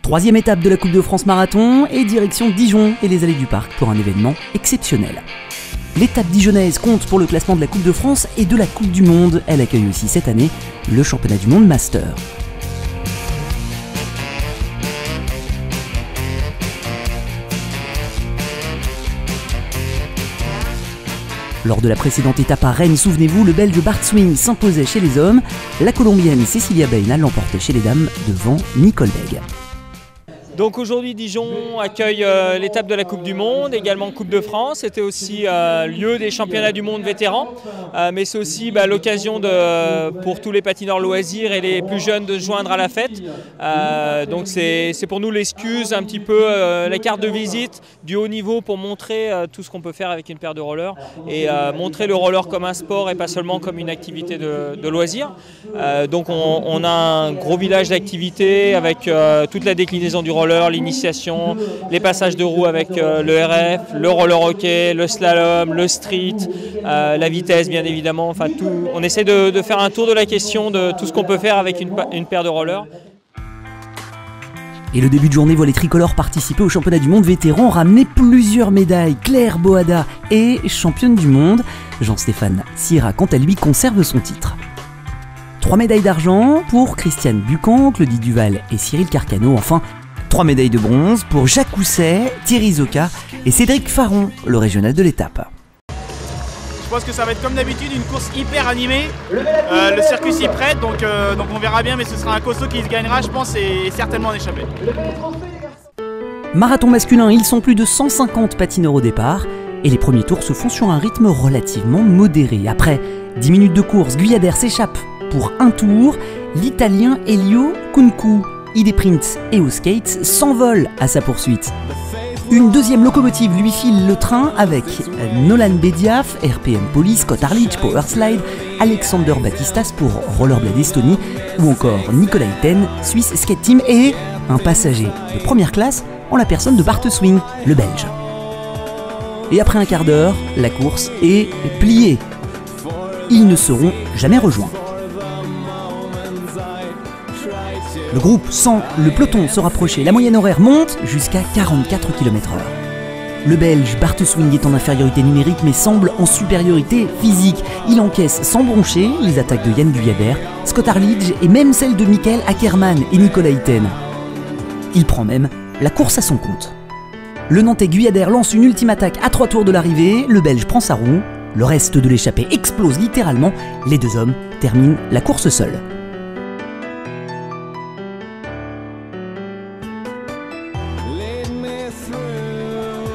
Troisième étape de la Coupe de France Marathon et direction Dijon et les allées du Parc pour un événement exceptionnel. L'étape dijonnaise compte pour le classement de la Coupe de France et de la Coupe du Monde. Elle accueille aussi cette année le championnat du monde Master. Lors de la précédente étape à Rennes, souvenez-vous, le Belge Bart Swing s'imposait chez les hommes. La Colombienne Cecilia Baena l'emportait chez les dames devant Nicole Beg. Donc aujourd'hui Dijon accueille l'étape de la Coupe du Monde, également Coupe de France. C'était aussi lieu des championnats du monde vétérans, mais c'est aussi l'occasion pour tous les patineurs loisirs et les plus jeunes de se joindre à la fête. Donc c'est pour nous l'excuse, un petit peu la carte de visite du haut niveau pour montrer tout ce qu'on peut faire avec une paire de rollers et montrer le roller comme un sport et pas seulement comme une activité de loisir. Donc on a un gros village d'activités avec toute la déclinaison du roller, l'initiation, les passages de roues avec le RF, le roller hockey, le slalom, le street, la vitesse bien évidemment. Enfin, tout. On essaie de faire un tour de la question de tout ce qu'on peut faire avec une paire de rollers. Et le début de journée voit les tricolores participer au championnat du monde vétéran, ramener plusieurs médailles. Claire Boada est championne du monde. Jean-Stéphane Sierra, quant à lui, conserve son titre. 3 médailles d'argent pour Christiane Bucan, Claudie Duval et Cyril Carcano. Enfin, 3 médailles de bronze pour Jacques Housset, Thierry Zoka et Cédric Faron, le régional de l'étape. Je pense que ça va être comme d'habitude une course hyper animée. Le circuit s'y prête, donc on verra bien, mais ce sera un costaud qui se gagnera, je pense, et certainement en échappée. Marathon masculin, ils sont plus de 150 patineurs au départ et les premiers tours se font sur un rythme relativement modéré. Après 10 minutes de course, Guyader s'échappe pour un tour. L'Italien Elio Kunku, ID-Print et au skate, s'envole à sa poursuite. Une deuxième locomotive lui file le train avec Nolan Bediaf, RPM Poly, Scott Arlich, Powerslide, Alexander Batistas pour Rollerblade Estonie ou encore Nicolas Iten, Swiss Skate Team et un passager de première classe en la personne de Bart Swing, le Belge. Et après un quart d'heure, la course est pliée. Ils ne seront jamais rejoints. Le groupe sent le peloton se rapprocher, la moyenne horaire monte jusqu'à 44 km/h. Le Belge Bart Swing est en infériorité numérique mais semble en supériorité physique. Il encaisse sans broncher les attaques de Yann Guyader, Scott Arlich et même celles de Michael Ackermann et Nicolas Iten. Il prend même la course à son compte. Le Nantais Guyader lance une ultime attaque à 3 tours de l'arrivée, le Belge prend sa roue, le reste de l'échappée explose littéralement, les deux hommes terminent la course seuls.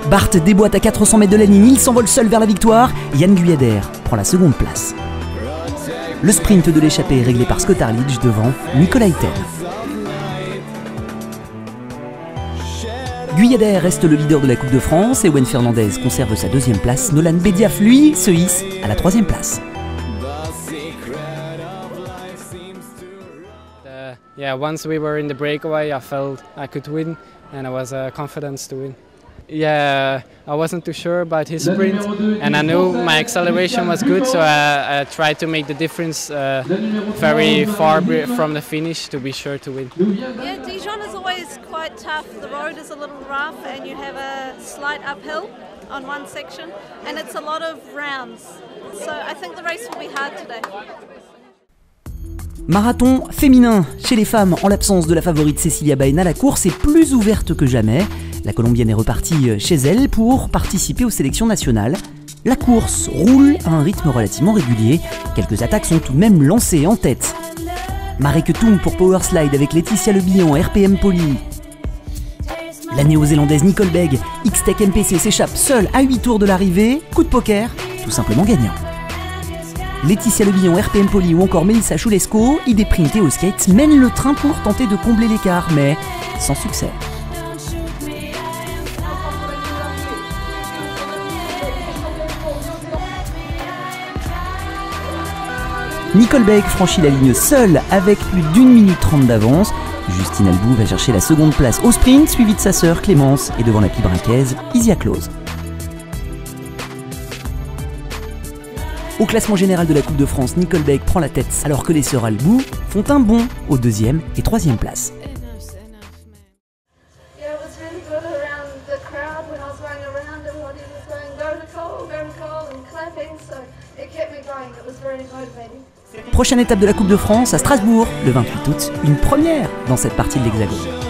Bart déboîte à 400 mètres de la ligne, il s'envole seul vers la victoire. Yann Guyader prend la seconde place. Le sprint de l'échappée est réglé par Scott Arlich devant Nicolas Iten. Guyader reste le leader de la Coupe de France et Wayne Fernandez conserve sa deuxième place. Nolan Bediaf, lui, se hisse à la troisième place. Yeah, once we were in the breakaway, I felt I could win and I was confident to win. Yeah, I wasn't too sure about his sprint and I knew my acceleration was good, so I tried to make the difference very far from the finish to be sure to win. Yeah, Dijon is always quite tough. The road is a little rough and you have a slight uphill on one section and it's a lot of rounds. So I think the race will be hard today. Marathon féminin. Chez les femmes, en l'absence de la favorite Cecilia Baena, la course est plus ouverte que jamais. La Colombienne est repartie chez elle pour participer aux sélections nationales. La course roule à un rythme relativement régulier. Quelques attaques sont tout de même lancées en tête. Mareke Tung pour Powerslide avec Laetitia Lebillon, RPM Poly. La néo-zélandaise Nicole Beg, X-Tech MPC s'échappe seule à 8 tours de l'arrivée. Coup de poker, tout simplement gagnant. Laetitia Lebillon, RPM Poly ou encore Melissa Chulesco, ID-Print et au skate mènent le train pour tenter de combler l'écart, mais sans succès. Nicole Beg franchit la ligne seule avec plus d'1 minute 30 d'avance. Justine Albou va chercher la seconde place au sprint, suivie de sa sœur Clémence et devant la pibraquaise Isia Close. Au classement général de la Coupe de France, Nicole Beg prend la tête alors que les sœurs Albou font un bond aux 2e et 3e places. prochaine étape de la Coupe de France à Strasbourg, le 28 août, une première dans cette partie de l'Hexagone.